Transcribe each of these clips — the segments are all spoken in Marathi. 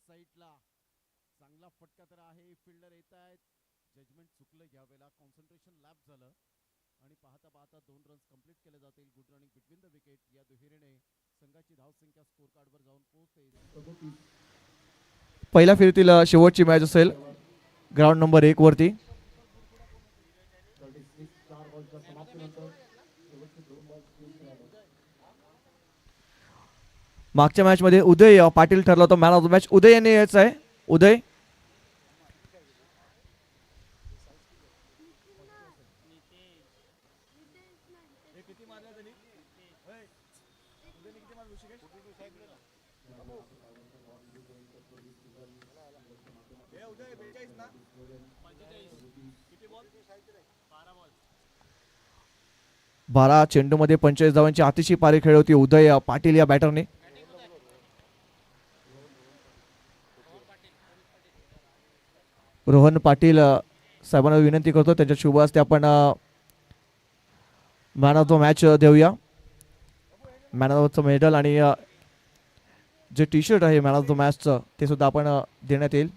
साईडला चांगला फटका तर आहे. फिल्डर येत आहेत. जजमेंट चुकलं घ्यावेला. कॉन्सन्ट्रेशन लॅप झालं आणि पाहता पाहता 2 रन्स कंप्लीट केले जातील. Good running between the wicket. या दुहेरीने संघाची धावसंख्या स्कोर कार्डवर जाऊन पोहोचते. पहिल्या फेरीतील शेवटची मॅच असेल ग्राउंड नंबर 1 वरती. मागच्या मॅच मध्ये उदय पाटील ठरला होता मॅन ऑफ द मॅच. उदय यांनी यायचं आहे. उदय बारा चेंडू मध्ये 45 धावांची अतिशय पारी खेळली होती उदय पाटील या बॅटरने. रोहन पाटील साहेबांना विनंती करतो त्यांच्या शुभ हस्ते आपण मॅन ऑफ द मॅच देऊया. मॅन ऑफ द मेडल आणि जे टी शर्ट आहे मॅन ऑफ द मॅचचं ते सुद्धा आपण देण्यात येईल.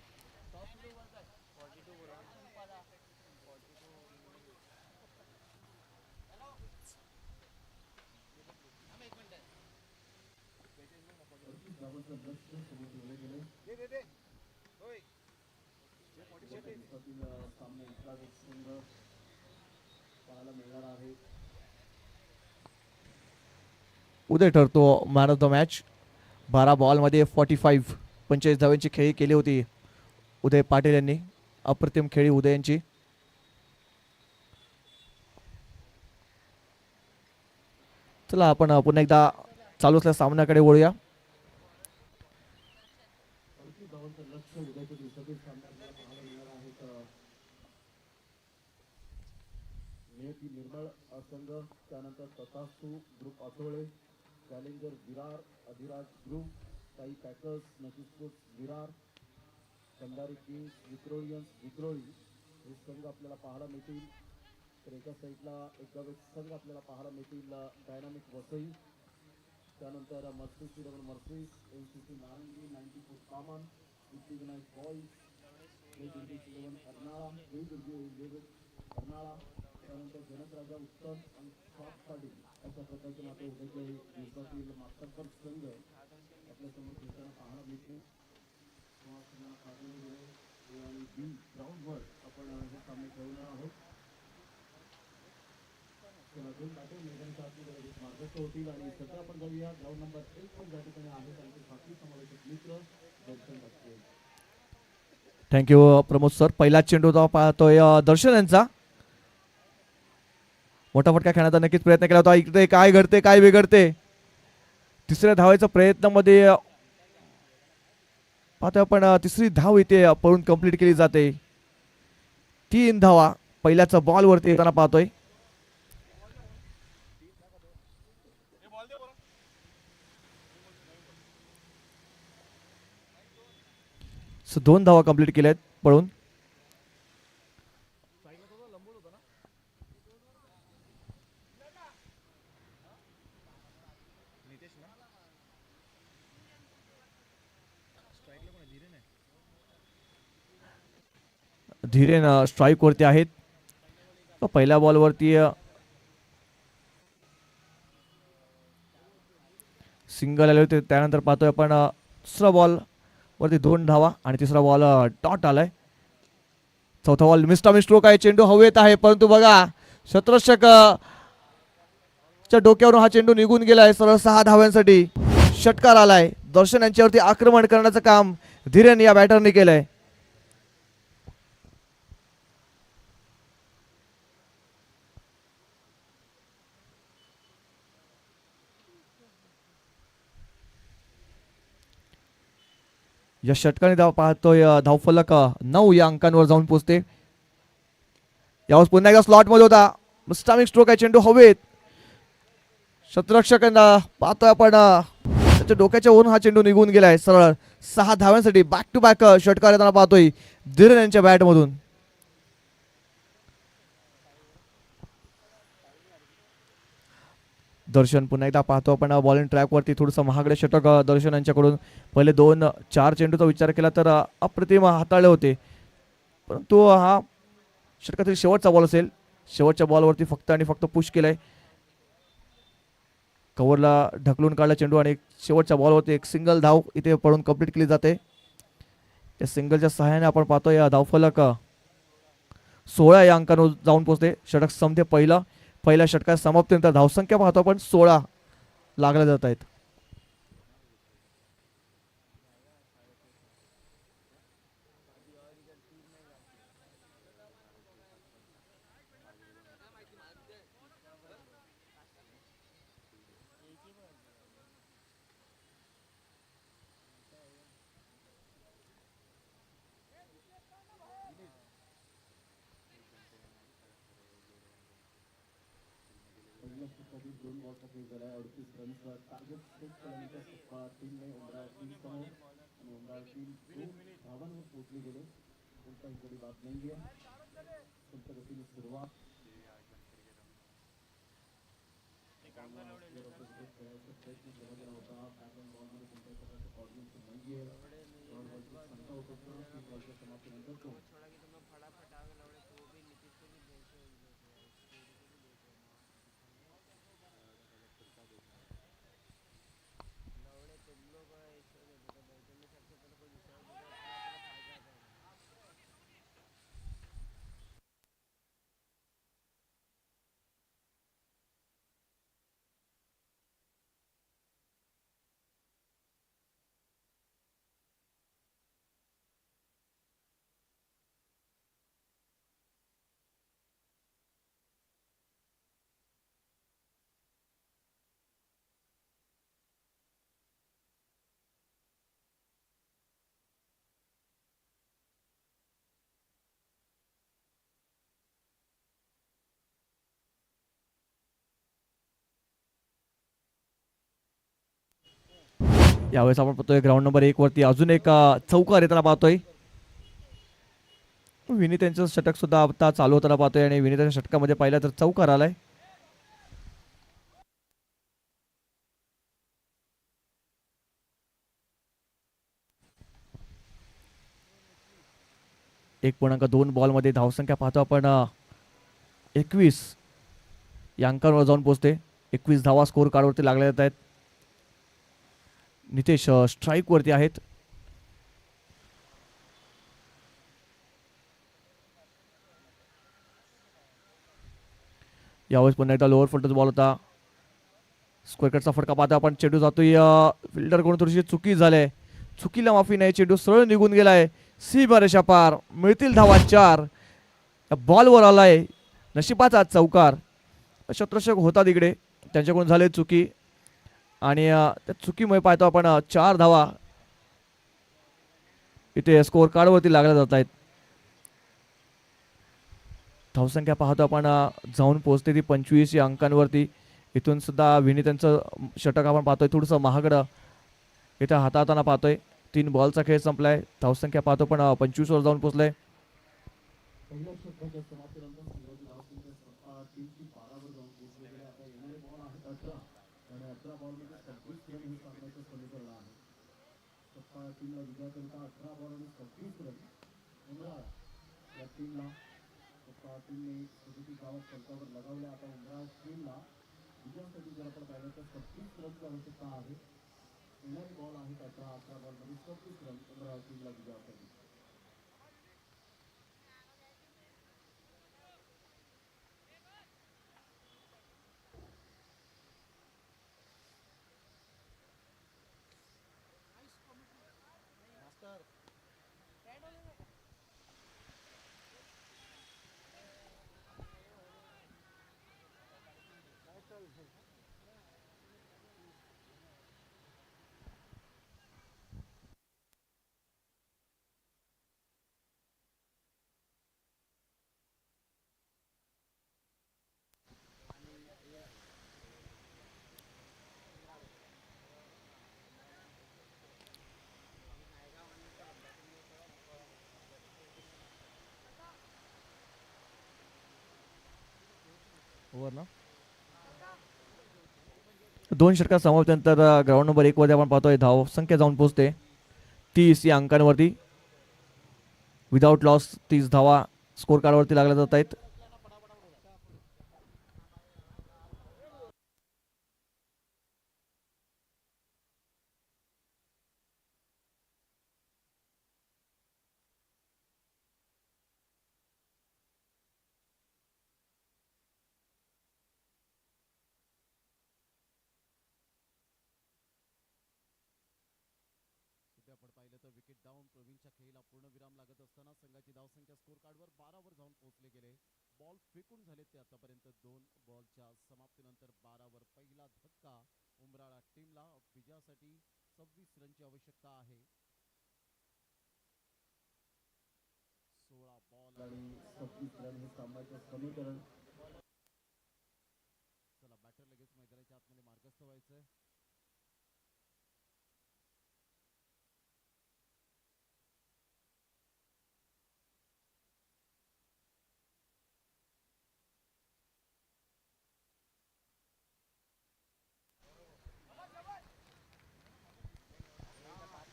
उदय ठरतो मॅन ऑफ द मॅच. 12 बॉलमध्ये 45 धावांची खेळी केली होती उदय पाटील यांनी. अप्रतिम खेळी उदय यांची. चला आपण पुन्हा एकदा चालू असलेल्या सामन्याकडे वळूया. निर्मळ संघ, त्यानंतर Tathastu group Athole, challenger Virar, Adhiraj group, Sai packers, Nashibpur Virar, Kandhari kings, Vikhroli हे संघ आपल्याला पाहायला मिळतील. तर एका साईडला एक संघ आपल्याला पाहायला मिळतील डायनामिक वसई, त्यानंतर मर्सिस 11 मर्सिस, एनसीसी नारंगी, 94 कामन, सिद्धिविनायक बॉईज, 11 अर्नाळा, अर्नाळा, त्यानंतर जनक राजा उत्तम आणि शॉप पाटील अशा प्रकारचे मात्र उद्याच्या दिवसातील मास्टरकर संघ आपल्यासमोर खेळताना पाहायला मिळते. आणि बी ग्राउंडवर आपण हे सामने खेळणार आहोत. अजून पाटील मैदानाच्या आतमध्ये मार्गस्थ होतील आणि सध्या आपण जाऊया ग्राउंड नंबर 1 वर ज्या ठिकाणी आहे त्यांचे साथी समावेशक मित्र दर्शन लागते. Thank you Pramod sir. पहिला चेंडू तो पाहतोय दर्शन यांचा. मोठा फटका खेळण्याचा नक्कीच प्रयत्न केला होता. इकडे काय घडते काय बिघडते. तिसऱ्या धावायचा प्रयत्नामध्ये पाहतोय आपण तिसरी धाव इथे पळून कंप्लीट केली जाते. 3 धावा पहिल्याच बॉल वरती येताना पाहतोय. सो 2 धावा कंप्लीट केल्यात पळून. धीरेन स्ट्राईक वरती आहेत. पहिल्या बॉल वरती सिंगल आले होते. त्यानंतर पाहतोय आपण दुसरा बॉल वरती 2 धावा आणि तिसरा बॉल डॉट आलाय. चौथा बॉल मिस्टामी स्ट्रोक आहे. चेंडू हवेत आहे परंतु बघा शतरक्षक च्या डोक्यावरून हा चेंडू निघून गेलाय. सरळ 6 धाव्यांसाठी षटकार आलाय. दर्शन यांच्यावरती आक्रमण करण्याचं काम धीरेन या बॅटरने केलंय. या षटकाने धाव पाहतोय धावफलक 9 या अंकांवर जाऊन पोहोचते. यावेळेस पुन्हा एकदा स्लॉट मध्ये होता. मिस्टामिक स्ट्रोक आहे. चेंडू हवेत. शतरक्षकांना पाहतोय आपण त्याच्या डोक्याच्या वरून हा चेंडू निघून गेलाय. सरळ 6 धाव्यांसाठी बॅक टू बॅक षटकार येताना पाहतोय धीरेन यांच्या बॅट मधून. दर्शन पुन्हा एकदा पाहतो आपण बॉलिंग ट्रॅकवरती थोडंसं महागडे षटक दर्शन यांच्याकडून. पहिले 2-4 चेंडूचा विचार केला तर अप्रतिम हाताळले होते, परंतु हा षटकातील शेवटचा बॉल असेल. शेवटच्या बॉलवरती फक्त आणि फक्त पुश केलंय, कव्हरला ढकलून काढला चेंडू आणि शेवटच्या बॉलवरती एक सिंगल धाव इथे पडून कंप्लीट केली जाते. त्या सिंगलच्या सहाय्याने आपण पाहतो या धावफलक 16 या अंकावर जाऊन पोहोचते. षटक संपते पहिल्या षटकात समाप्तीनंतर धावसंख्या पाहतो आपण 16 लागल्या जात आहेत. पहिल्या षटकातील 2 बॉलचा खेळ झाला. 38 रनचा टार्गेट सेट केल्यानंतर सप्पा टीमने उमराव टीम समोर आणि उमराव टीम 2 धावांवर पोहोचली गेले. कोणताही गडी बाद नाहीये. संत गतीने सुरुवात. खेळायचा प्रयत्न केला गेला होता. पॅटर्न बॉलमध्ये कोणत्याही प्रकारचं कॉर्डिनेशन नाहीये. शंका होत होतं की बॉलच्या समाप्तीनंतर तो यावेळेस आपण पाहतोय ग्राउंड नंबर 1 वरती अजून एक चौकार येताना पाहतोय. विनीत यांचं षटक सुद्धा आता चालू होताना पाहतोय आणि विनीत यांच्या षटकामध्ये पाहिलं तर चौकार आलाय. एक 1.2 बॉलमध्ये धावसंख्या पाहतो आपण 21 या अंकांवर जाऊन पोहोचते. 21 धावा स्कोर कार्डवरती लागल्या जात आहेत. नितेश स्ट्राईक वरती आहेत. यावेळेस पुन्हा एकदा लोअर फुलटच बॉल होता. स्क्वेअरकटचा फटका पाहता आपण. चेंडू जातोय फिल्डर कडून थोडीशी चुकी झाली. चुकीला माफी नाही. चेंडू सरळ निघून गेलाय. सीमारेषा पार. मिळतील धावा 4. बॉलवर आलाय. नशिबाचा चौकार. शत्रक्षक होता तिकडे, त्यांच्याकडून झाले चुकी आणि त्या चुकीमुळे पाहतो आपण 4 धावा इथे स्कोअर कार्डवरती लागल्या जात आहेत. धावसंख्या पाहतो आपण जाऊन पोहोचते ती 25 या अंकांवरती. इथून सुद्धा विनीतांचं षटक आपण पाहतोय थोडंसं महागडं इथे हाताळताना पाहतोय. 3 बॉलचा खेळ संपलाय. धावसंख्या पाहतो पण 25 वर जाऊन पोहोचलाय. पहिल्या षटकाच्या समाप्तीनंतर सुरुवाती धावसंख्या सप्पा टीमची 12 वर जाऊन पोहोचली गेली. आता येणारे बॉल आहेत 18 आणि 18 बॉलमध्ये 26 रन हे सामन्याचं समीकरण आहे. सप्पा टीमला विजयाकरिता 18 बॉल आणि 26 रन. उमराव या टीमला सप्पा टीमने 37 धावा फलकावर लगावल्या. आता उमराव टीमला विजयासाठी जर आपण पाहिलं तर 36 रनची आवश्यकता आहे. येणारे बॉल आहेत 18 बॉलमध्ये 36 रन उमराव टीमला विजयासाठी. ओव्हर ना 2 षटकार समाप्तीनंतर ग्राउंड नंबर 1 वरती आपण पाहतोय धाव संख्या जाऊन पोहोचते 30 या अंकांवरती. विदाउट लॉस 30 धावा स्कोर कार्डवरती लागल्या जात आहेत. आपण पाहिलं तर विकेट डाऊन प्रवीणच्या खेळीला पूर्ण विराम लागत असताना संघाची धावसंख्या स्कोर कार्डवर 12 वर जाऊन पोहोचले गेले. बॉल फेकून झाले ते आतापर्यंत 2 बॉलच्या समाप्तीनंतर 12 वर पहिला धक्का उमराळा टीमला. विजयासाठी 26 रनची आवश्यकता आहे. 16 बॉल आणि 26 रन हे सामन्याचं समीकरण. चला बॅटर लगेच मैदानाच्या आतमध्ये मार्गस्थ व्हायचंय.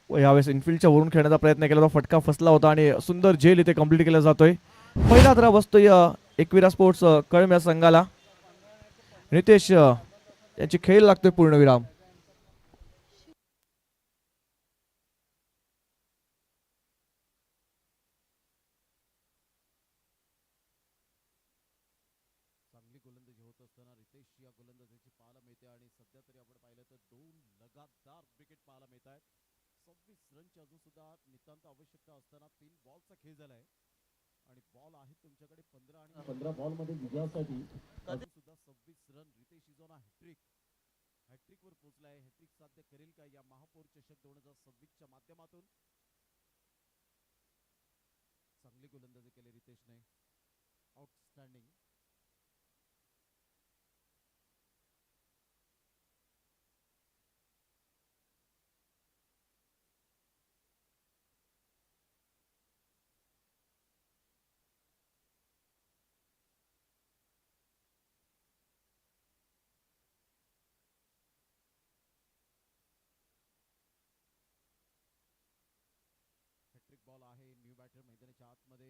यावेळेस इनफिल्डच्या वरून खेळण्याचा प्रयत्न केला होता, फटका फसला होता आणि सुंदर झेल इथे कंप्लीट केला जातोय. पहिला धारा बसतोय एकविरा स्पोर्ट्स कळंब या संघाला. नितेश यांची खेळ लागतोय पूर्णविराम. चांगली गोलंदाजी होत असताना रितेश या गोलंदाजीची पाहायला मिळते आणि सध्या तरी आपण पाहिलं तर 2 लगातार विकेट पाहायला मिळत आहेत. 26 रनची अजून सुद्धा नितांत आवश्यकता असताना 3 बॉलचा खेळ झालाय आणि बॉल आहेत तुमच्याकडे 15 आणि 15 बॉल मध्ये विजयासाठी अजून सुद्धा 26 रन. रितेश इजोना हॅट्रिक वर पोहोचलाय. हॅट्रिक साध्य करेल का या महापौर चषक 2026 च्या माध्यमातून? चांगली गोलंदाजी केली रितेशने. आउटस्टँडिंग. हॅट्रिक बॉल आहे. न्यू बॅटर मैदानाच्या आतमध्ये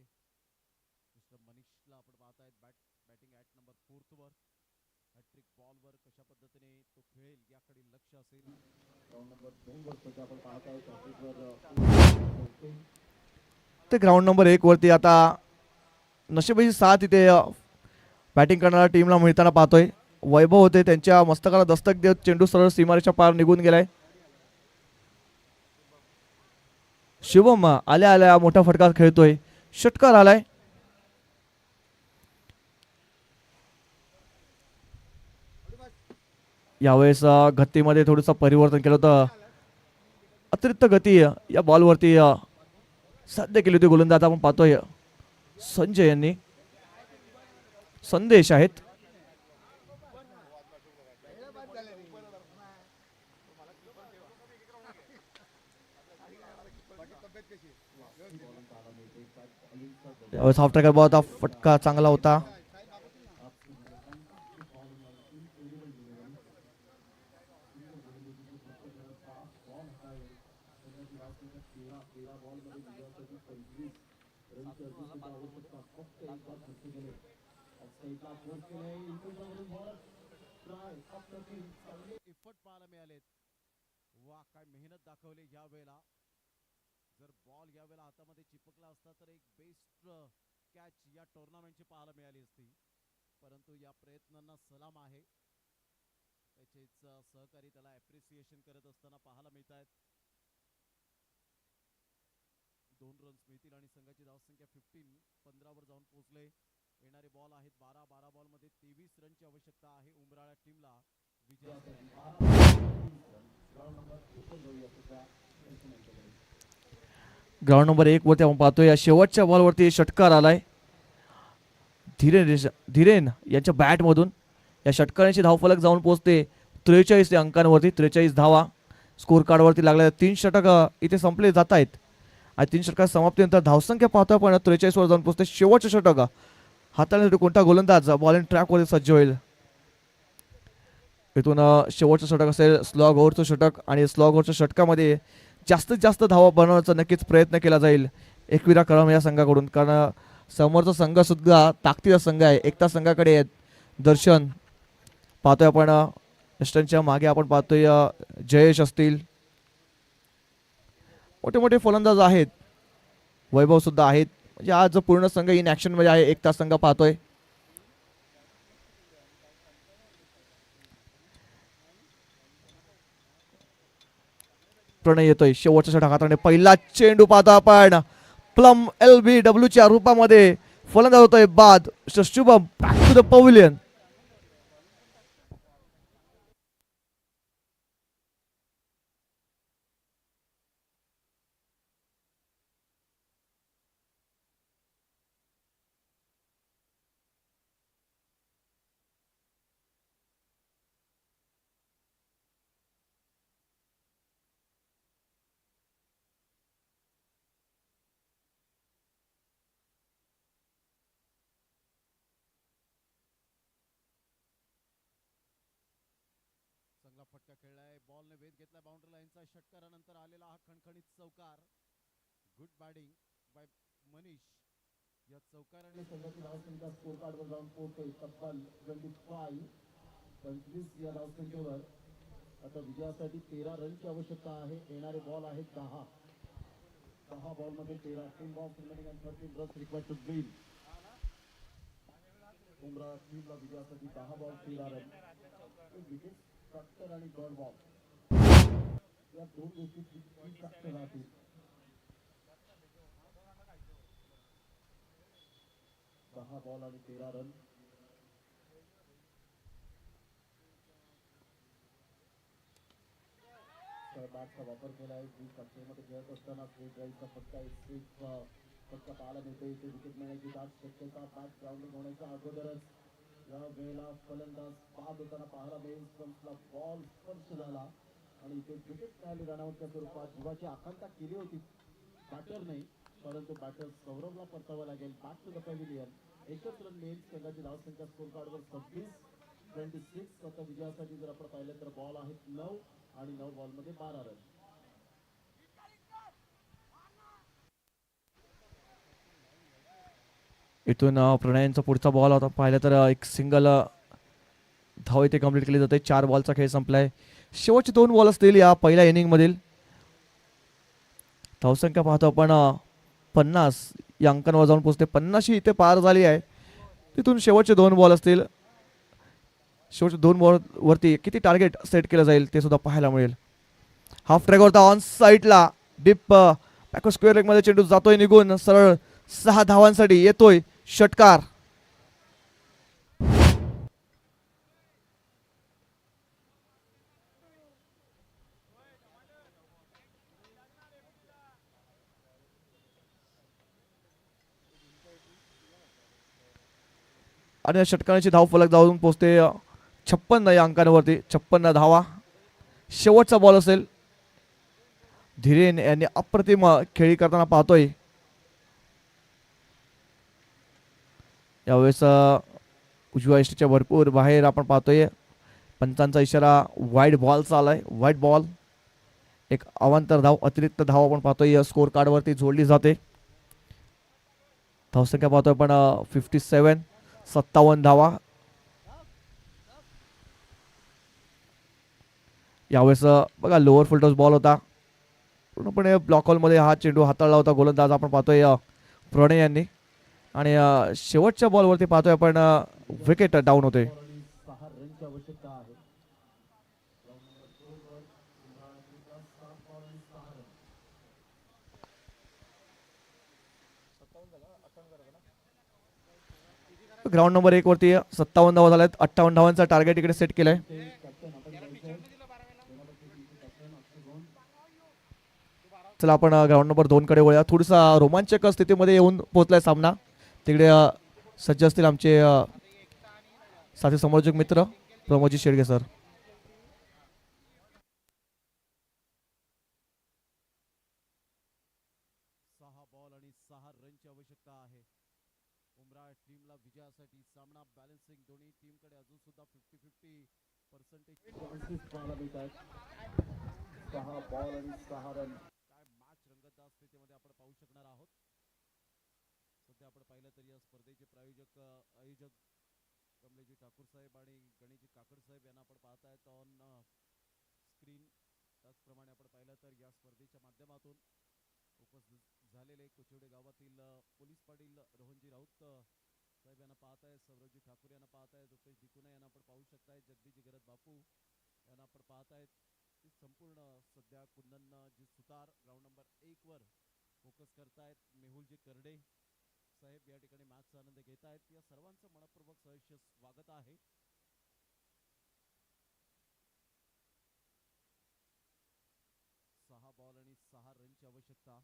मिस्टर मनीषला आपण पाहत आहेत बॅटिंग ॲट नंबर 4 वर. हॅट्रिक बॉलवर कशा पद्धतीने तो खेळेल याकडे लक्ष असेल. ग्राउंड नंबर 2 वर सध्या आपण पाहत आहोत. ते ग्राउंड नंबर 1 वरती आता नशिबाची साथ इथे बॅटिंग करणाऱ्या टीमला मिळताना पाहतोय. वैभव होते, त्यांच्या मस्तकाला दस्तक देत चेंडू सरळ सीमारेच्या पार निघून गेलाय. शुभम आल्या आल्या मोठा फटका खेळतोय, षटकार आलाय. यावेळेस गतीमध्ये थोडंसं परिवर्तन केलं होतं. अतिरिक्त गती या बॉलवरती साध्य केली होती गोलंदाज. आपण पाहतोय संजय यांनी. संदेश आहेत. यावेळेस हाफ ट्रॅकर बॉल होता, फटका चांगला होता. एफर्ट पाहायला मिळालेत. वा काय मेहनत दाखवली या वेळेला. जर बॉल या वेळेला हातामध्ये चिपकला असता तर एक बेस्ट कॅच या टुर्नामेंटची पाहायला मिळाली असती. परंतु या प्रयत्नांना सलाम आहे. त्याचेच सहकारी त्याला ॲप्रिसिएशन करत असताना पाहायला मिळत आहेत. 2 रन्स मिळतील आणि संघाची धावसंख्या 15 वर जाऊन पोहोचले. येणारे बॉल आहेत 12 बॉल मध्ये 23 रनची आवश्यकता आहे उमराळा टीमला विजयासाठी. ग्राउंड नंबर 1 वरती आपण पाहतोय या शेवटच्या बॉलवरती षटकार आलाय. धीरेन यांच्या बॅट मधून या षटकारांची धावफलक जाऊन पोहोचते 43 अंकांवरती. 43 धावा स्कोर कार्डवरती लागल्या. 3 षटक इथे संपले जात आहेत आणि 3 षटकार समाप्तीनंतर धावसंख्या पाहतोय पण 43 वर जाऊन पोहोचते. शेवटचं षटक हाताळण्यासाठी कोणता गोलंदाज बॉलिंग ट्रॅकवरती सज्ज होईल. इथून शेवटचं षटक असेल स्लॉग ओव्हरचं षटक आणि स्लॉग ओव्हरच्या षटकामध्ये जास्तीत जास्त धावा बनवण्याचा नक्कीच प्रयत्न केला जाईल एकविरा कळम या संघाकडून, कारण समोरचा संघ सुद्धा ताकदीचा संघ आहे. एकता संघाकडे आहेत दर्शन पाहतोय आपण, वेस्टर्नच्या मागे आपण पाहतोय जयेश असतील, मोठे मोठे फलंदाज आहेत, वैभव सुद्धा आहेत. म्हणजे आज जो पूर्ण संघ इन ऍक्शन मध्ये आहे एकता संघ पाहतोय. प्रणय येतोय शेवटच्या षटक हाताने, पहिला चेंडू पाहतो आपण, प्लम LBW च्या रूपामध्ये फलंदाज होतोय बाद. Shubham back to the pavilion. चांगला फटका खेळलाय, बॉलने वेध घेतला बाउंड्री लाईनचा. षटकारानंतर आलेला हा खणखणीत चौकार. Good batting by Manish. या चौकाराने संघाची धावसंख्या स्कोर कार्डवर जाऊन पोहोचते तब्बल 25 या धावसंख्येवर. आता विजयासाठी 13 रनची आवश्यकता आहे. येणारे बॉल आहेत 10 बॉलमध्ये 13. 10 balls remaining and 13 runs required to win. Bumrah टीमला विजयासाठी 10 बॉल 13 रन. एक विकेट स्ट्रक्चर आणि डॉट बॉल या दोन गोष्टी स्ट्रक्चर राहतील. 10 बॉल आणि 13 रन. बॅटचा वापर केला आहे. मध्ये खेळत असताना स्ट्रेट ड्राईव्हचा फटका फटका पाहायला मिळतो. इथे विकेट मिळण्याची दाट शक्यता. बॅट ग्राउंडिंग होण्याच्या अगोदरच या वेळेला फलंदाज बाद होताना पाहायला मिळेल. स्टंप्सला बॉल स्पर्श झाला आणि इथे विकेट मिळाली रनआउटच्या स्वरूपात. जीवाची आकांक्षा केली होती बॅटर नाही, परंतु बॅटर सौरभला परतावं लागेल. Back to the pavilion. एकच रन मिळेल. संघाची धावसंख्या स्कोर कार्डवर 26. आता विजयासाठी जर आपण पाहिलं तर बॉल आहेत 9 आणि 9 बॉलमध्ये 12 रन. इथून प्रणयचा पुढचा बॉल होता पाहिलं तर एक सिंगल धाव इथे कंप्लीट केली जाते. 4 बॉलचा खेळ संपलाय. शेवटचे 2 बॉल असतील या पहिल्या इनिंग मधील. धावसंख्या पाहतो आपण 50 या अंकांवर जाऊन पोहोचते. 50 ही इथे पार झाली आहे. तिथून शेवटचे 2 बॉल असतील. शेवटच्या 2 बॉल वरती किती टार्गेट सेट केलं जाईल ते सुद्धा पाहायला मिळेल. हाफ ट्रॅक होता ऑन साईडला डीप बॅक स्क्वेअर लेग मध्ये चेंडू जातोय निघून सरळ 6 धावांसाठी येतोय षटकार. आणि या षटकाराची धाव फलक जाऊन पोहोचते 56 या अंकांवरती. 56 धावा. शेवटचा बॉल असेल. धीरेन यांनी अप्रतिम खेळी करताना पाहतोय. यावेळेस उजव्या इष्टीच्या भरपूर बाहेर आपण पाहतोय. पंचांचा इशारा वाईड बॉलचा आलाय. Wide ball. एक अवांतर धाव अतिरिक्त धाव आपण पाहतोय स्कोर कार्ड वरती जोडली जाते. धावसंख्या पाहतोय आपण 57. 57 धावा. यावेळेस बघा लोअर फुल टॉस बॉल होता. पूर्णपणे ब्लॉक हॉल मध्ये हा चेंडू हाताळला होता गोलंदाज आपण पाहतोय प्रणय यांनी. आणि शेवटच्या बॉलवरती पाहतोय आपण विकेट डाऊन होते. 6 रनची आवश्यकता आहे. ग्राउंड नंबर 1 वरती 57 धावा झाल्यात. 58 धावांचा टार्गेट इकडे सेट केलाय. चला आपण ग्राउंड नंबर 2 कडे वळूया. थोडासा रोमांचक स्थितीमध्ये येऊन पोहोचलाय सामना. तिकडे सज्ज असतील आमचे साथी समालोचक मित्र प्रमोदजी शेडगे सर. 6 बॉल आणि 6 रनची आवश्यकता आहे उमरा टीमला विजयासाठी. सामना बॅलन्सिंग. दोन्ही टीमकडे अजून सुद्धा 50-50 पर्सेंटेज चान्सेस पाहायला मिळत आहेत. 6 बॉल आणि 6 रन. काय मॅच रंगतदार स्थितीमध्ये आपण पाहू शकणार आहोत. सध्या आपण पाहिलं तर या स्पर्धेचे आयोजक कमलेजी ठाकूर साहेब आणि गणेशजी काकड साहेब यांना आपण पाहतायत ऑन स्क्रीन. त्याचप्रमाणे आपण पाहिलं तर या स्पर्धेच्या माध्यमातून उपस्थित झालेले कोचिवडे गावातील पोलीस पाटील रोहनजी राऊत साहेब यांना पाहताय, सौरभजी ठाकूर यांना पाहताय, रुपेश डिकुना यांना आपण पाहू शकताय, जगदीश गरज बापू यांना आपण पाहतायत. ती संपूर्ण सध्या कुंदन जी सुतार ग्राउंड नंबर 1 वर फोकस करतायत. मेहुलजी करडे साहेब या ठिकाणी मॅचचा आनंद घेत आहेत. या सर्वांचं मनपूर्वक सहर्ष स्वागत आहे. सहा बॉल आणि 6 रनची आवश्यकता.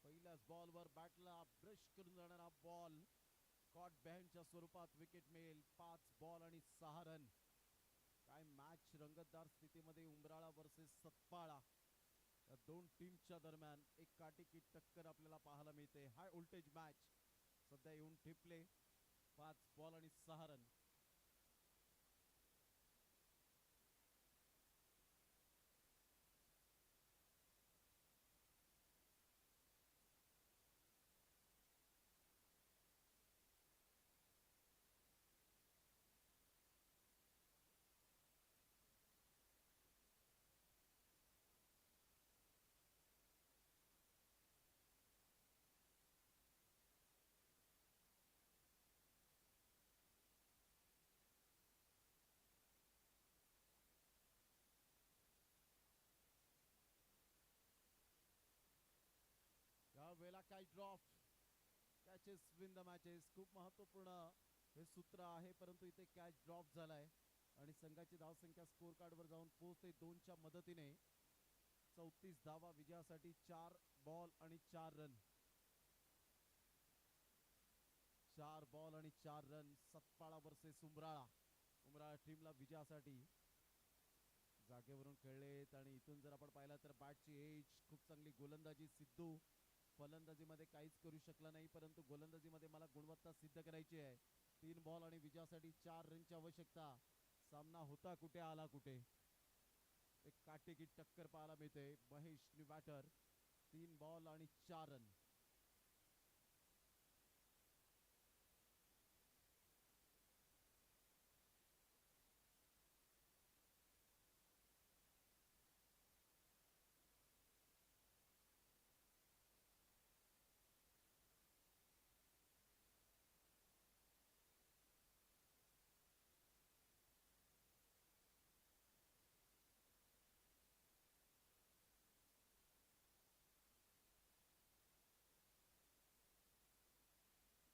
पहिल्याच बॉलवर बॅटला ब्रश करून जाणारा बॉल कॉट बँडच्या स्वरूपात विकेट मिळेल. 5 बॉल आणि 6 रन. काय मॅच रंगतदार स्थितीमध्ये उंबराळा वर्सेस सतपाळा या दोन टीमच्या दरम्यान एक काटेकी टक्कर आपल्याला पाहायला मिळते. हाय व्होल्टेज मॅच सध्या येऊन ठिपले. 5 बॉल आणि 6 रन. या वेळेला काय drop catches win the matches. खूप महत्वपूर्ण हे सूत्र आहे, परंतु इथे कॅच ड्रॉप झालाय आणि संघाची धावसंख्या स्कोर कार्डवर जाऊन पोहोचते 2च्या मदतीने. 34 धावा विजयासाठी. 4 बॉल आणि 4 रन. 4 बॉल आणि 4 रन. सतपाळा वर्सेस उंबराळा. उंबराळा टीमला विजयासाठी जागेवरून खेळलेत आणि इथून जर आपण पाहिलं तर बॅटची एज, खूप चांगली गोलंदाजी. सिद्धू फलंदाजीमध्ये काहीच करू शकला नाही, परंतु गोलंदाजीमध्ये मला गुणवत्ता सिद्ध करायची आहे. 3 बॉल आणि विजयासाठी 4 रनची आवश्यकता. सामना होता कुठे आला कुठे. एक काटेकी टक्कर पाहायला मिळते. महेश बॅटर. 3 बॉल आणि 4 रन.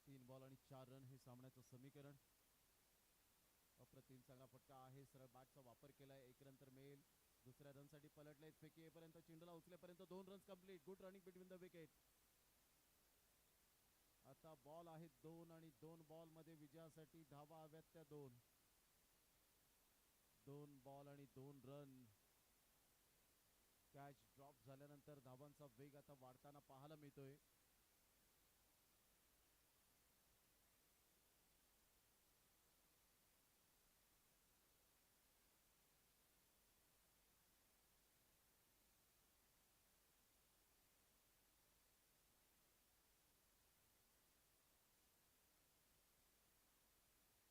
तीन बॉल आणि 4 रन हे सामन्याचं समीकरण. अप्रतिम चांगला फटका आहे. सरळ बॅटचा वापर केलाय. 1 रन तर मिळेल. दुसऱ्या रनसाठी पलटले. फेकी येईपर्यंत, चेंडूला उचलेपर्यंत 2 runs complete. Good running between the wicket. आता बॉल आहेत 2 आणि 2 बॉल मध्ये विजयासाठी धावा हव्यात त्या 2. 2 बॉल आणि 2 रन. कॅच ड्रॉप झाल्यानंतर धावांचा वेग आता वाढताना पाहायला मिळतोय.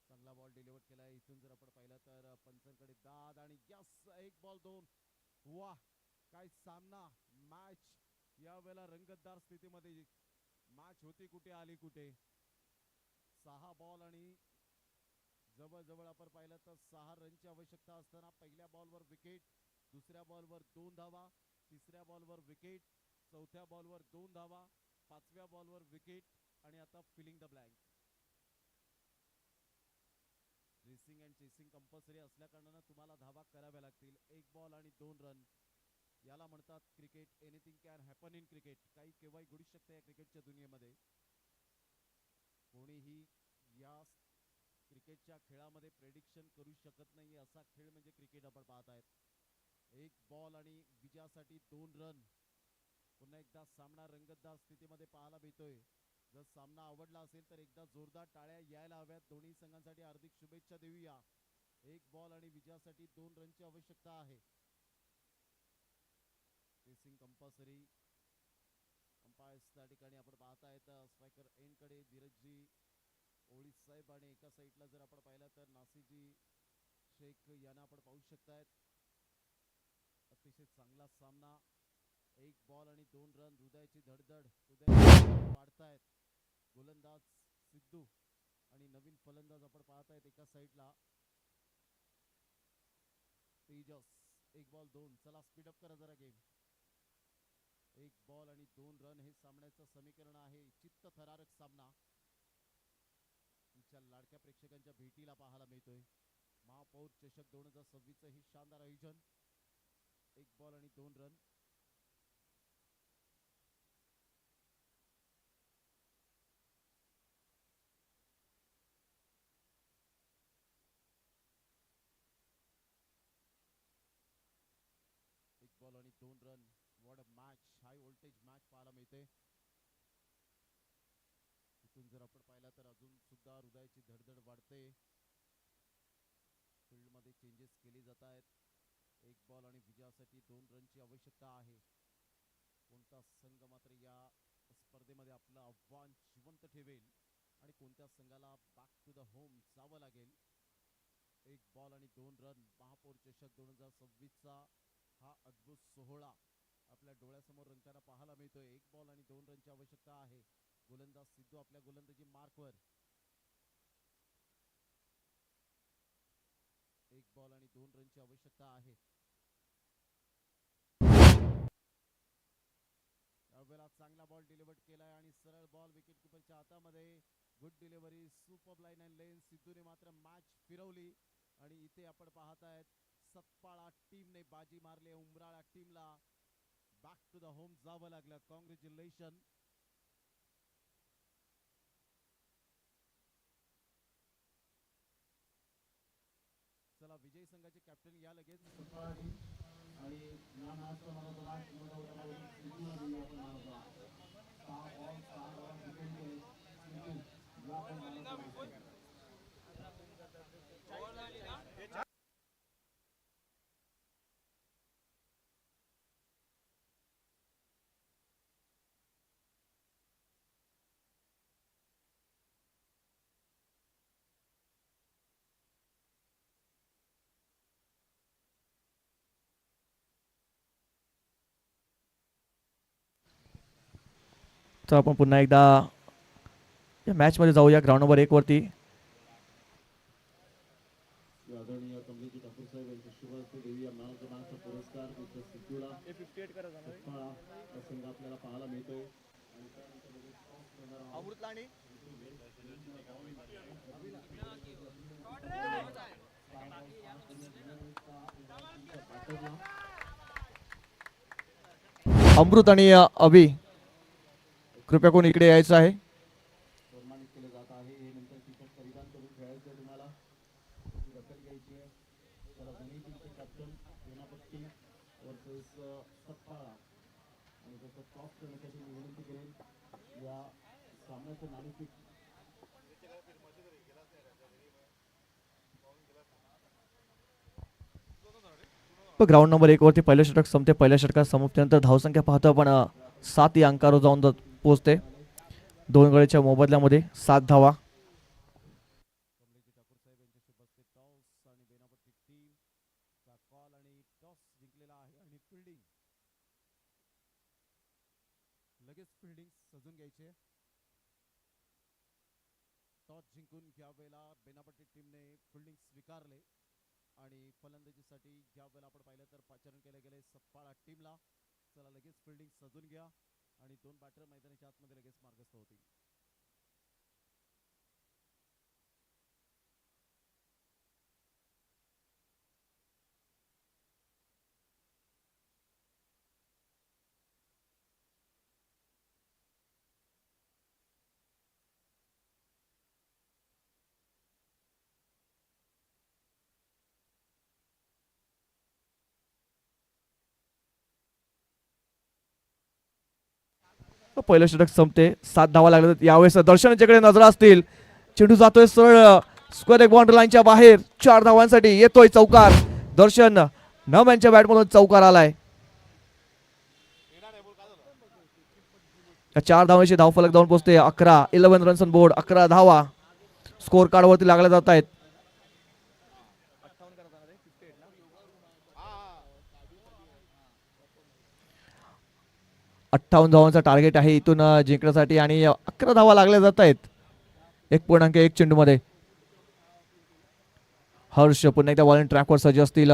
चांगला बॉल डिलिव्हर केलाय. इथून जर आपण पाहिलं तर पंचांकडे दाद आणि यस 1 बॉल 2. वाह काय सामना. मॅच या वेळेला रंगतदार स्थितीमध्ये. मॅच होती कुठे आली कुठे. 6 बॉल आणि जवळजवळ आपण पाहिलं तर 6 रनची आवश्यकता असताना पहिल्या बॉलवर विकेट, दुसऱ्या बॉलवर 2 धावा, तिसऱ्या बॉलवर विकेट, चौथ्या बॉलवर 2 धावा, 5व्या बॉलवर विकेट आणि आता filling the blank. Racing and chasing compulsory असल्या कारणानं तुम्हाला धावा कराव्या लागतील. 1 बॉल आणि 2 रन. याला म्हणतात cricket. Anything can happen in cricket. काही केव्हाही घडू शकते या क्रिकेटच्या दुनियेमध्ये. कोणीही या क्रिकेटच्या खेळामध्ये प्रेडिक्शन करू शकत नाही असा खेळ म्हणजे क्रिकेट आपण पाहत आहेत. एक बॉल आणि विजयासाठी 2 रन. पुन्हा एकदा सामना रंगतदार स्थितीमध्ये पाहायला मिळतोय. जर सामना आवडला असेल तर एकदा जोरदार टाळ्या यायला हव्यात. दोन्ही संघांसाठी हार्दिक शुभेच्छा देऊया. एक बॉल आणि विजयासाठी 2 रनची आवश्यकता आहे. Chasing compulsory. अंपायर्स त्या ठिकाणी आपण पाहतायत स्ट्रायकर एंड कडे धीरजजी ओळी साहेब आणि एका साईडला जर आपण पाहिलं तर नासीजी शेख यांना आपण पाहू शकतायत. अतिशय चांगला सामना. एक बॉल आणि 2 रन. हृदयाची धडधड वाढतायत. गोलंदाज सिद्धू आणि नवीन फलंदाज आपण पाहतायत एका साईडला तेजस. एक बॉल 2. चला स्पीडअप करा जरा गेम. एक बॉल आणि 2 रन हे सामन्याचं समीकरण आहे. चित्तथरारक सामना तुमच्या लाडक्या प्रेक्षकांच्या भेटीला पाहायला मिळतोय. महापौर चषक 2026 ही शानदार आयोजन. एक बॉल आणि 2 रन. एक बॉल आणि 2 run. What a match. High voltage match पाहायला मिळते. तिथून जर आपण पाहिला तर अजून सुद्धा हृदयाची धडधड वाढते. फील्ड मध्ये चेंजेस केले जात आहेत. एक बॉल आणि विजयासाठी 2 रनची आवश्यकता आहे. कोणता संघ मात्र या स्पर्धेमध्ये आपलं आव्हान जिवंत ठेवेल आणि कोणत्या संघाला बॅक टू द होम जावं लागेल. एक बॉल आणि 2 रन. महापौर चषक 2026चा हा अद्भुत सोहळा आपल्या डोळ्यासमोर रंगताना पाहायला मिळतोय. एक बॉल आणि 2 रनची आवश्यकता आहे. गोलंदाज सिद्धू आपल्या गोलंदाजी मार्कवर. एक बॉल आणि 2 रनची आवश्यकता आहे. यावेळेला चांगला बॉल डिलिव्हर्ड केलाय आणि सरळ बॉल विकेट किपरच्या हातामध्ये. Good delivery. Super line and length. सिद्धूने मात्र मॅच फिरवली आणि इथे आपण पाहतायत सतपाळा टीमने बाजी मारली. उमराळा टीमला बॅक टू द होम जावं लागलं. कॉंग्रॅच्युलेशन. चला विजयी संघाचे कॅप्टन या लगेच. आणि या मॅचचा मला जरा सिद्धूला दिली आपण मानवता 6 बॉल 6 रन डिफेंड केले. सिद्धू या आपण मानवता. तर आपण पुन्हा एकदा या मॅचमध्ये जाऊया. ग्राउंड नंबर 1 वरती आदरणीय कमलेजी ठाकूर साहेब यांच्या शुभ हस्ते देऊया मॅन ऑफ द मॅचचा पुरस्कार मिस्टर सिद्धूला. सतपाळा संघ आपल्याला पाहायला मिळतोय. अमृत आणि अभि कृपया कोण इकडे यायचं आहे. सन्मानित केले जात आहे. हे नंतर टी-शर्ट परिधान करून खेळायचं आहे तुम्हाला. दखल घ्यायची आहे. त्याला दोन्ही टीमचे कॅप्टन सेनापती वर्सेस सतपाळा आणि जसं टॉस करण्यासाठी मी विनंती करेन या सामन्याचं नाणेफेक ग्राउंड नंबर 1 वरती पहिलं षटक संपते. पहिल्या षटकात समाप्तीनंतर धावसंख्या पाहतो आपण 7 या अंकावर जाऊन पोहोचते. 2 गडीच्या मोबदल्यामध्ये 7 धावा. कमलेजी ठाकूर साहेब यांच्या शुभ हस्ते टॉस आणि बेनापट्टी टीमचा कॉल आणि टॉस जिंकलेला आहे आणि फिल्डिंग लगेच फिल्डिंग सजून घ्यायचे. टॉस जिंकून घ्या वेळेला बेनापट्टी टीमने फिल्डिंग स्वीकारले आणि फलंदाजीसाठी ज्या वेळेला आपण पाहिलं तर पाचारण केले गेले सतपाळा टीमला. चला लगेच फिल्डिंग सजून घ्या आणि 2 बॅटर मैदानाच्या आतमध्ये लगेच मार्गस्थ होतील. पहिलं षटक संपते. 7 धावा लागल्या. यावेळेस दर्शन यांच्याकडे नजरा असतील. चेंडू जातोय सरळ स्क्वेअर एक बाउंड्री लाईनच्या बाहेर. 4 धावांसाठी येतोय चौकार. दर्शन नम यांच्या बॅटमधून चौकार आलाय. या 4 धावांशी धावफलक जाऊन पोहोचते 11 रन्स ऑन बोर्ड. 11 धावा स्कोर कार्ड वरती लागल्या जात आहेत. 58 धावांचा टार्गेट आहे इथून जिंकण्यासाठी आणि 11 धावा लागल्या जात आहेत 1.1 चेंडू मध्ये. हर्ष पुन्हा एकदा बॉलिंग ट्रॅकवर सज्ज असतील.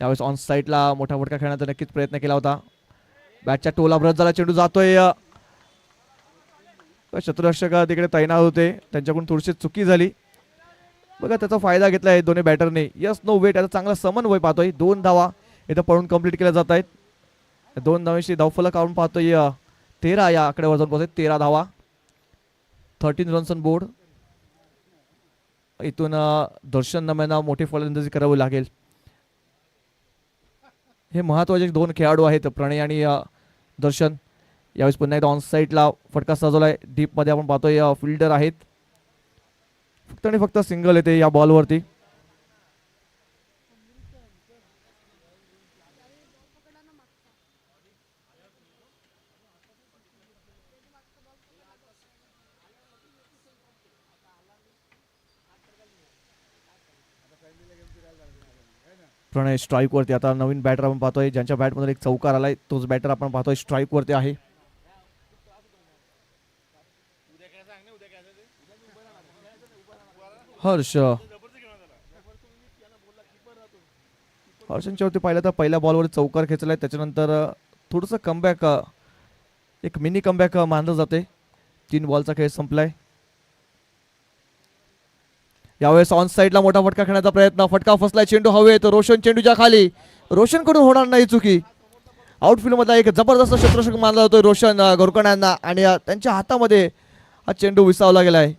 यावेळेस ऑन साईडला मोठा फटका खेळण्याचा नक्कीच प्रयत्न केला होता. बॅटच्या टोला ब्रश झाला. चेंडू जातोय. क्षेत्ररक्षक तिकडे तैनात होते. त्यांच्याकडून थोडीशी चुकी झाली. बघा त्याचा फायदा घेतलाय दोन्ही बॅटरने. Yes no weight. याचा चांगला समन्वय पाहतोय. 2 धावा इथं पळून कंप्लीट केल्या जात आहेत. 2 धावांशी धावफलक काढून पाहतोय 13 या आकड्यावर जाऊन पोहोचत. 13 धावा 13 रन्स ऑन बोर्ड. इथून दर्शन नम्यांना मोठी फलंदाजी करावी लागेल. हे महत्वाचे 2 खेळाडू आहेत प्रणय आणि दर्शन. यावेळेस पुन्हा एकदा ऑन साईडला फटका सजवलाय. डीप मध्ये आपण पाहतोय फिल्डर आहेत. फक्त आणि फक्त सिंगल येते या बॉलवरती. प्रणय स्ट्राईक वरती. आता नवीन बॅटर आपण पाहतोय ज्यांच्या बॅटमध्ये एक चौकार आलाय तोच बॅटर आपण पाहतोय स्ट्राईक वरती आहे. हर्षांच्या वरती पाहिलं तर पहिल्या बॉलवर चौकार खेचलाय. त्याच्यानंतर थोडंसं कमबॅक एक मिनी कमबॅक मानलं जाते. 3 बॉलचा खेळ संपलाय. यावेळेस ऑन साईडला मोठा फटका खेळण्याचा प्रयत्न. फटका फसलाय. चेंडू हवेत. रोशन चेंडूच्या खाली. रोशन कडून होणार नाही चुकी. आउटफील्ड मधला एक जबरदस्त क्षेत्ररक्षक मानला जातोय रोशन गोरकण यांना आणि त्यांच्या हातामध्ये हा चेंडू विसावला गेलाय.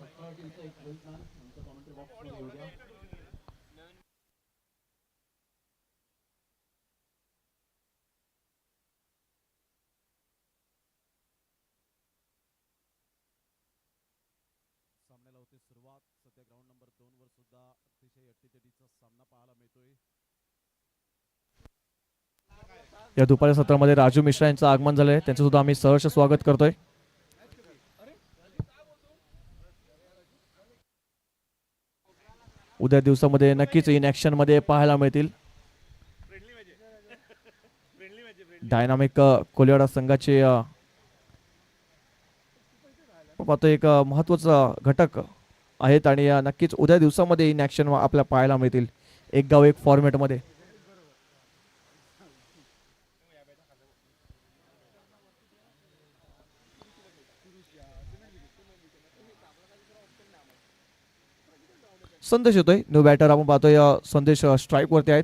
सामन्याला होते सुरुवात. सध्या ग्राउंड नंबर 2 वर सुद्धा अतिशय अट्टीतटीचा सामना पाहायला मिळतोय. या दुपारी सत्रामध्ये राजू मिश्रा यांचं आगमन झालंय. त्यांचं सुद्धा आम्ही सहर्ष स्वागत करतोय. उद्या दिवसामध्ये नक्कीच इन ऍक्शन मध्ये पाहायला मिळतील. डायनामिक कोलिवाडा संघाचे पाहतो एक महत्वाचा घटक आहेत आणि नक्कीच उद्या दिवसामध्ये इन ऍक्शन आपल्याला पाहायला मिळतील. एक गाव एक फॉर्मॅट मध्ये. संदेश येतोय. न्यू बॅटर आपण पाहतोय संदेश स्ट्राईक वरती आहेत.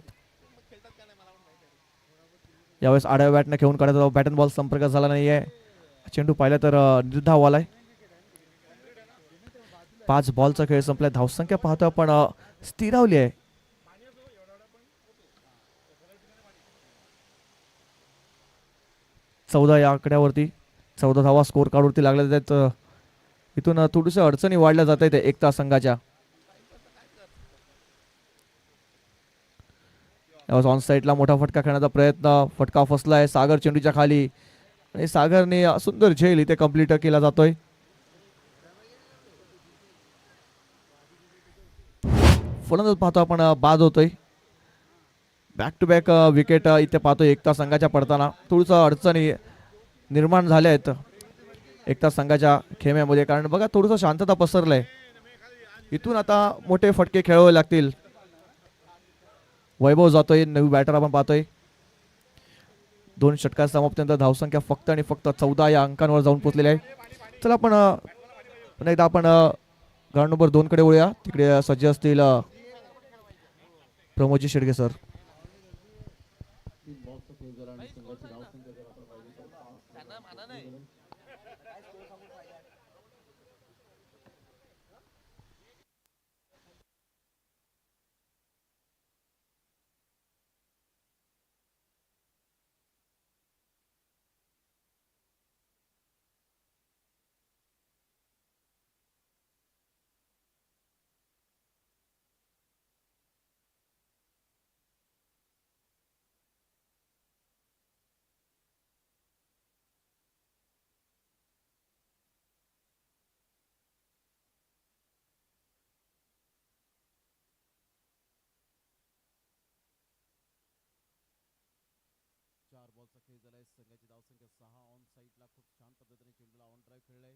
यावेळेस आडव्या बॅटने खेळून काढत बॅट अँड बॉल संपर्क झाला नाहीये. चेंडू पाहिला तर निर्धाव आलाय. 5 बॉलचा खेळ संपलाय. धावसंख्या पाहतो आपण स्थिरावली आहे. 14 या आकड्यावरती 14 धावा स्कोर कार्डवरती लागल्या आहेत. इथून थोडीशा अडचणी वाढल्या जात आहेत एकता संघाच्या. ऑन साईडला मोठा फटका खेळण्याचा प्रयत्न. फटका फसलाय. सागर चेंडूच्या खाली आणि सागरने सुंदर झेल इथे कंप्लीट केला जातोय. फलंदाज पाहतो आपण बाद होतोय. बॅक टू बॅक विकेट इथे पाहतोय एकता संघाच्या पडताना. थोडंसं अडचणी निर्माण झाल्या आहेत एकता संघाच्या खेम्यामध्ये. कारण बघा थोडंसं शांतता पसरलंय. इथून आता मोठे फटके खेळावे लागतील. वैभव जातोय. नवी बॅटर आपण पाहतोय. 2 षटकार समाप्तीनंतर धावसंख्या फक्त आणि फक्त 14 या अंकांवर जाऊन पोहोचलेली आहे. चला आपण पुन्हा एकदा आपण ग्राउंड नंबर 2 कडे वळूया. तिकडे सज्ज असतील प्रमोदजी शेडगे सर. 3 बॉलचा खेळ झाला आणि संघाची धावसंख्या जर आपण पाहिली तर 5. बॉलचा खेळ झालाय. संघाची धावसंख्या 6. ऑन साईडला खूप छान पद्धतीने चेंडूला ऑन ड्राईव्ह खेळलाय.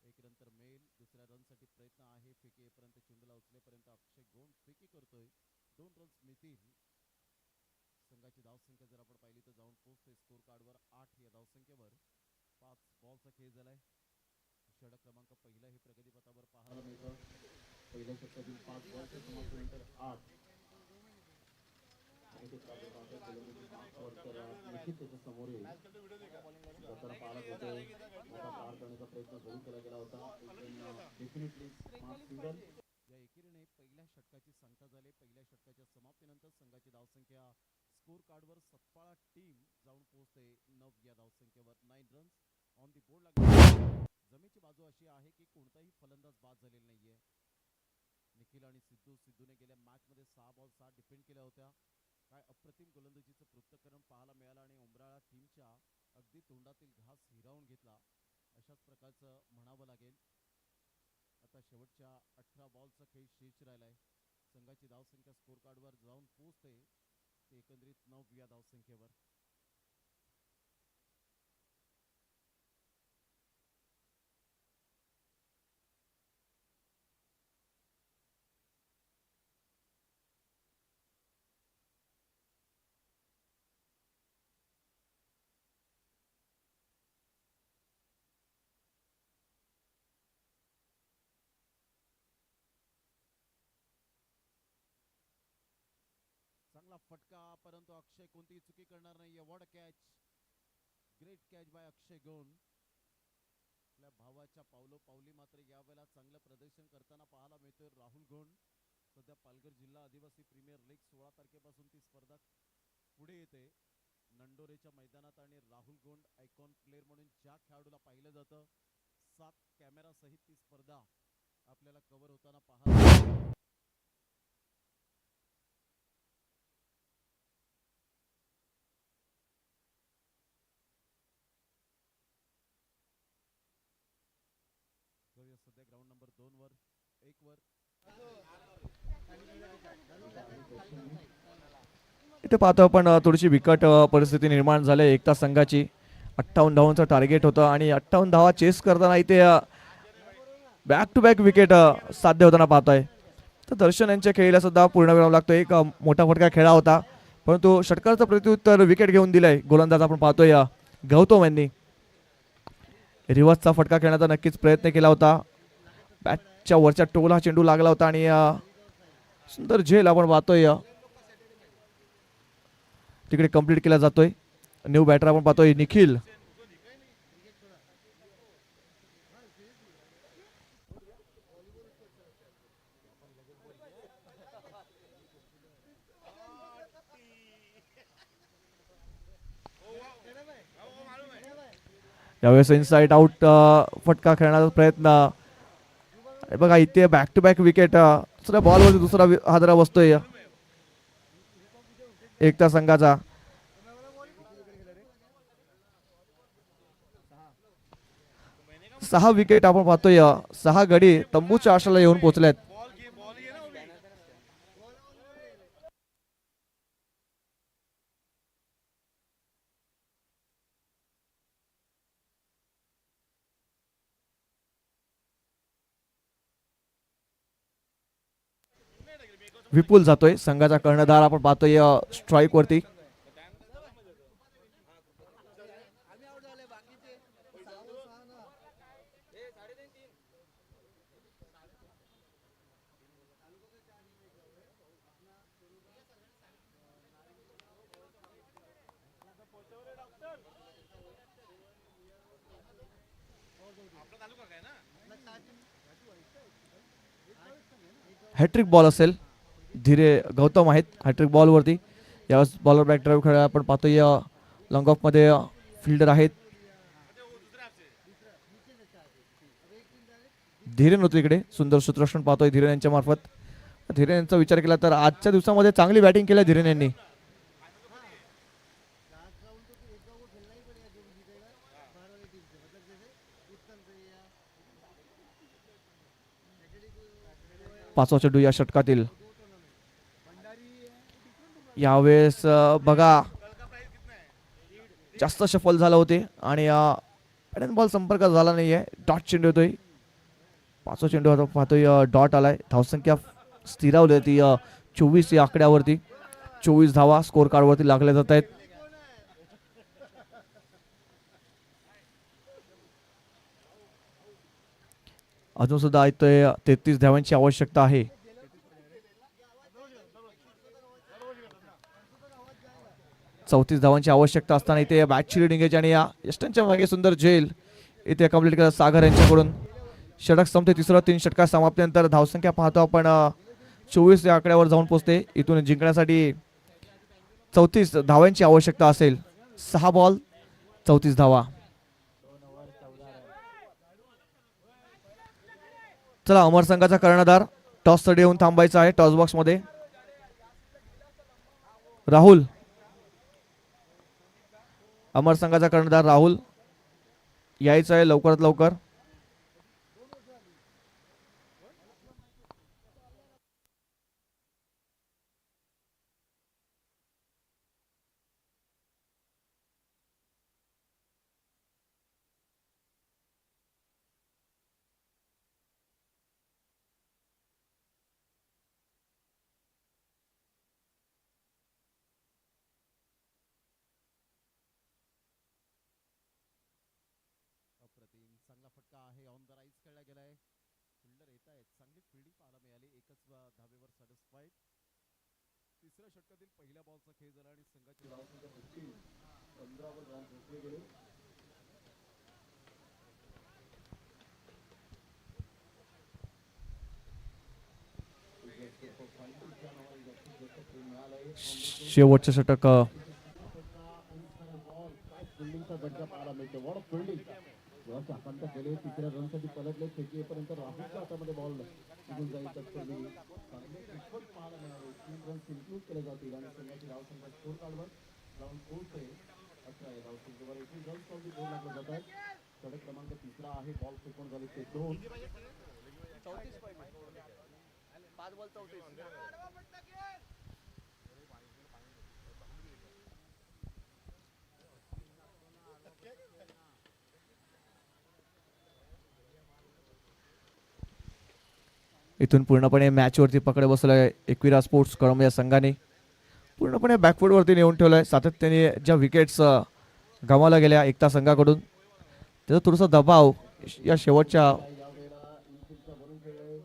एक नंतर मेल दुसऱ्या रनसाठी प्रयत्न आहे. फेकी येईपर्यंत चेंडूला उचलेपर्यंत अक्षय गोंड फेकी करतोय. 2 रन्स मिळतील. संघाची धावसंख्या जर आपण पाहिली तर जाऊन पोहोचते स्कोर कार्डवर 8 या धावसंख्येवर. 5 बॉलचा खेळ झालाय. षटक क्रमांक पहिला हे प्रगतीपथावर पाहायला मिळतं. पहिल्या षटकातील 5 बॉलच्या समाप्तीनंतर 8 निश्चित त्याच्या समोर येईल जाताना पाहायला मिळतोय. मोठा पार करण्याचा प्रयत्न जरूर केला गेला होता. Definitely smart single. या एकेरीने पहिल्या षटकाची सांगता झाली. पहिल्या षटकाच्या समाप्तीनंतर संघाची धावसंख्या स्कोर कार्डवर सत्पाळा टीम जाऊन पोहोचते 9 या धावसंख्येवर. 9 रन्स ऑन दी बोर्ड लागले. जमेची बाजू अशी आहे की कोणताही फलंदाज बाद झालेला नाहीये. निखिल आणि सिद्धूने गेल्या मॅच मध्ये 6 बॉल 6 डिफेंड केल्या होत्या. काय अप्रतिम गोलंदाजीचं पृथक्करण पाहायला मिळालं आणि उमराळा टीमच्या अगदी तोंडातील घास हिरावून घेतला अशाच प्रकारचं म्हणावं लागेल. आता शेवटच्या 18 बॉलचा खेळ शेष राहिलाय. संघाची धावसंख्या स्कोर कार्डवर जाऊन पोहोचते ते एकंदरीत 9 या धावसंख्येवर. चांगला फटका परंतु अक्षय कोणतीही चुकी करणार नाही. What a catch. Great catch by Akshay Gond. आपल्या भावाच्या पावली मात्र यावेळेला चांगलं प्रदर्शन करताना पाहायला मिळतोय राहुल गोंड. सध्या पालघर जिल्हा आदिवासी प्रीमियर लीग 16 तारखेपासून ती स्पर्धा पुढे येते नंडोरेच्या मैदानात. आणि राहुल गोंड आयकॉन प्लेअर म्हणून ज्या खेळाडूला पाहिलं जातं 7 कॅमेरा सहित ती स्पर्धा आपल्याला कव्हर होताना पाहायला. सध्या ग्राउंड नंबर 2 वर 1 वर इथे पाहतो आपण थोडीशी बिकट परिस्थिती निर्माण झाली. एकता संघाची 58 धावांचं टार्गेट होतं आणि 58 धावा चेस करताना इथे बॅक टू बॅक विकेट साध्य होताना पाहतोय. तर दर्शन यांच्या खेळीला सुद्धा पूर्ण विराम लागतो. एक मोठा फटका खेळा होता परंतु षटकाराचं प्रत्युत्तर विकेट घेऊन दिलंय गोलंदाज आपण पाहतोय गौतम यांनी. रिव्हर्सचा फटका खेळण्याचा नक्कीच प्रयत्न केला होता. बॅटच्या वरच्या टोला चेंडू लागला होता आणि सुंदर झेल आपण पाहतोय तिकडे कंप्लीट केला जातोय. न्यू बॅटर आपण पाहतोय निखिल. यावेळेस इनसाइड आउट फटका खेळण्याचा प्रयत्न. बघा इथे बॅक टू बॅक विकेट. दुसऱ्या बॉलवर दुसरा हादरा बसतोय एकता संघाचा. 6 विकेट आपण पाहतोय. 6 गडी तंबूच्या आशाला येऊन पोहोचल्यात. विपुल जातोय संघाचा कर्णधार आपण पाहतोय स्ट्राईक वरती. हॅट्रिक बॉल असेल. धीरे गौतम आहेत हॅट्रिक बॉल वरती. यावेळेस बॉलर बॅक ड्राईव्ह खेळायला आपण पाहतोय लॉंग ऑफ मध्ये फिल्डर आहेत. धीरेन होतो इकडे. सुंदर सूत्ररक्षण पाहतोय धीरेन यांच्या मार्फत. धीरेन यांचा विचार केला तर आजच्या दिवसामध्ये चांगली बॅटिंग केली धीरेन यांनी. पाचवा चेंडू या षटकातील. यावेळेस बघा जास्त सफल झाले होते आणि पॅटर्न बॉल संपर्क झाला नाहीये. डॉट चेंडू येतोय. पाचवा चेंडू आता पाहतोय डॉट आलाय. धावसंख्या स्थिरावली होती 24 या आकड्यावरती. 24 धावा स्कोर कार्डवरती लागल्या जात आहेत. अजून सुद्धा ऐकतोय 33 धावांची आवश्यकता आहे. 34 धावांची आवश्यकता असताना इथे बॅटची रिडिंग घ्यायची आणि या यष्टांच्या मागे सुंदर झेल इथे कंप्लीट केलं सागर यांच्याकडून. षटक संपते. तिसरं 3 षटका समाप्तीनंतर धावसंख्या पाहतो आपण 24 या आकड्यावर जाऊन पोहोचते. इथून जिंकण्यासाठी 34 धावांची आवश्यकता असेल. 6 बॉल 34 धावा. चला अमर संघाचा कर्णधार टॉस साठी येऊन थांबायचा आहे. टॉस बॉक्स मध्ये राहुल, अमर संघाचा कर्णधार राहुल यायचं आहे लवकरात लवकर. अप्रतिम चांगला फटका आहे. ऑन द राईज खेळला गेलाय. फिल्डर येत आहेत. चांगली फिल्डिंग पाहायला मिळाली. एकच धावेवर सॅटिस्फाईड. तिसऱ्या षटकातील पहिल्या बॉलचा खेळ झाला आणि संघाची धावसंख्या 15 वर जाऊन पोहोचले गेले. शेवटचं षटक फिल्डिंगचा दर्जा पाहायला मिळतो. वॉट फिल्डिंग जेव्हा शाकांत गेले तिसऱ्या रनसाठी पलटले फेकी येईपर्यंत राहुलच्या हातामध्ये बॉल निघून जाईल तर चांगले कितपत पाहायला मिळाले. 3 रन्स इन्क्लूड केले जातील आणि संघाची धावसंख्या स्कोर कार्डवर जाऊन पोहोचते 18 या धावसंख्येवर 21 रन्सवरती गोल लागले जात आहेत. षटक क्रमांक तिसरा आहे. बॉल फेकून झाले ते 2. इथून पूर्णपणे मॅच वरती पकड बसलाय एकविरा स्पोर्ट्स कळंब या संघाने. पूर्णपणे बॅकफूट वरती नेऊन ठेवलाय. सातत्याने ज्या विकेट्स गमावल्या गेल्या एकता संघाकडून त्याचा थोडासा दबाव या शेवटच्या यावेळेला इनफिल्डच्या वरून खेळले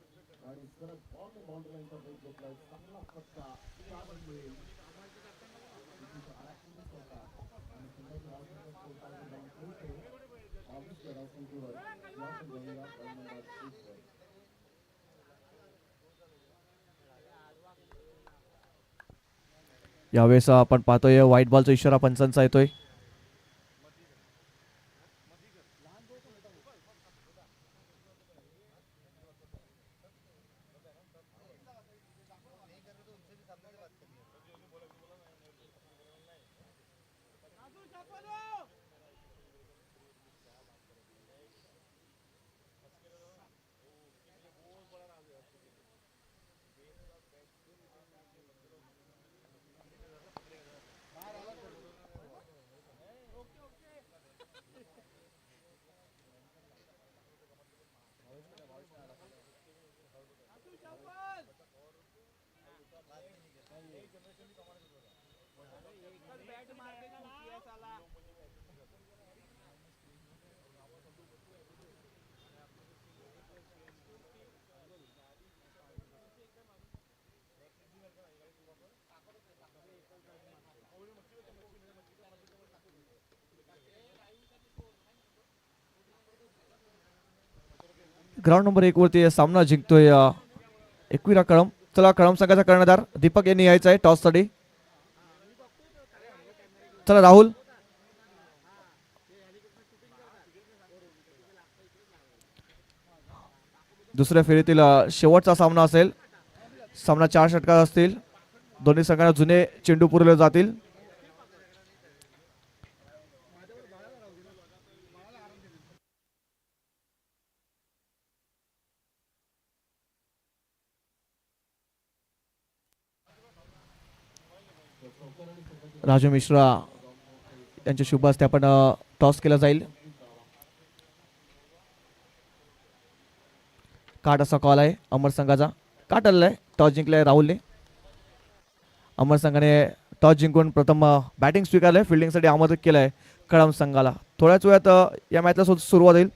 आणि सरळ बॉलने बाउंड्री लाईनचा ब्रेक घेतलाय. चांगला फटका 4 रन मिळेल. आणि संघाची धावसंख्या स्कोर कार्डवर जाऊन पोहोचते 22 या धावसंख्येवर. या संघाने या क्रमांकात 1 वर. यावेळेस आपण पाहतोय व्हाईट बॉलचा इशारा पंचांचा येतोय. ग्राउंड नंबर 1 वरती सामना जिंकतोय एकविरा कळंब. चला कळंब संघाचा कर्णधार दीपक यांनी यायचा आहे टॉस साठी. चला राहुल, दुसऱ्या फेरीतील शेवटचा सामना असेल. सामना 4 षटकात असतील. दोन्ही संघांना जुने चेंडू पुरवले जातील. राजू मिश्रा यांच्या शुभ हस्ते आपण टॉस केला जाईल. काट असा कॉल आहे अमर संघाचा. काट आलेला आहे. टॉस जिंकलाय राहुलने. अमर संघाने टॉस जिंकून प्रथम बॅटिंग स्वीकारलंय. फिल्डिंगसाठी आमंत्रित केलंय कळंब संघाला. थोड्याच वेळात या मॅचला सुरुवात होईल.